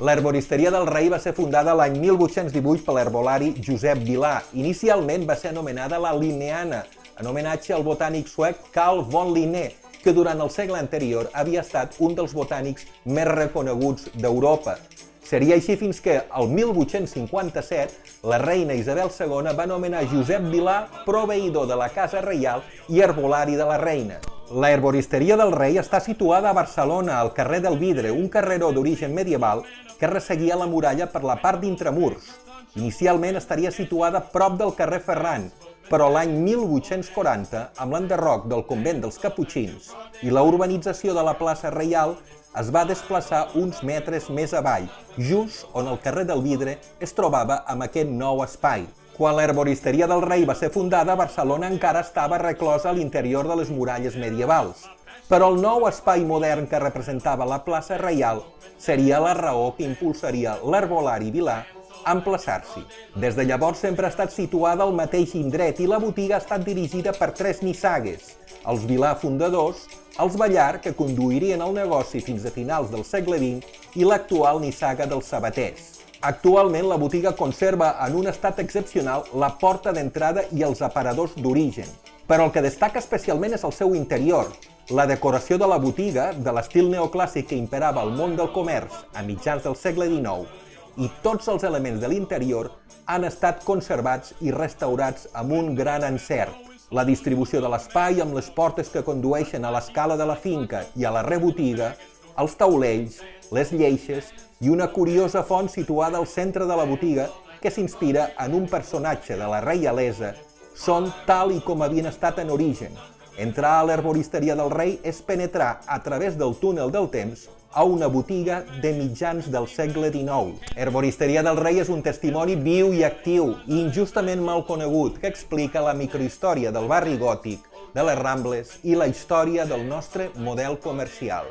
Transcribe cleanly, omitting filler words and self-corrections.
L'herboristeria del Rei va ser fundada l'any 1818 per l'herbolari Josep Vilà. Inicialment va ser anomenada la Linneana, en homenatge al botànic suec Carl von Linné, que durant el segle anterior havia estat un dels botànics més reconeguts d'Europa. Seria així fins que, el 1857, la reina Isabel II va nomenar Josep Vilà proveïdor de la Casa Reial i herbolari de la reina. La herboristeria del Rei està situada a Barcelona, al carrer del Vidre, un carreró d'origen medieval que resseguia la muralla per la part d'intramurs. Inicialment estaria situada prop del carrer Ferran, però l'any 1840, amb l'enderroc del convent dels Caputxins i la urbanització de la plaça Reial, es va desplaçar uns metres més avall, just on el carrer del Vidre es trobava amb aquest nou espai. Quan l'herboristeria del Rei va ser fundada, Barcelona encara estava reclosa a l'interior de les muralles medievals. Però el nou espai modern que representava la plaça Reial seria la raó que impulsaria l'herbolari Vilà a emplaçar-s'hi. Des de llavors sempre ha estat situada al mateix indret i la botiga ha estat dirigida per 3 nissagues, els Vilà fundadors, els Ballar, que conduirien el negoci fins a finals del segle XX, i l'actual nissaga dels Sabaters. Actualment la botiga conserva en un estat excepcional la porta d'entrada i els aparadors d'origen. Però el que destaca especialment és el seu interior. La decoració de la botiga, de l'estil neoclàssic que imperava al món del comerç a mitjans del segle XIX, i tots els elements de l'interior han estat conservats i restaurats amb un gran encert. La distribució de l'espai amb les portes que condueixen a l'escala de la finca i a la rebotiga, els taulells, les lleixes i una curiosa font situada al centre de la botiga que s'inspira en un personatge de la reialesa són tal i com havien estat en origen. Entrar a l'herboristeria del Rei és penetrar a través del túnel del temps a una botiga de mitjans del segle XIX. Herboristeria del Rei és un testimoni viu i actiu i injustament mal conegut que explica la microhistòria del barri gòtic, de les Rambles i la història del nostre model comercial.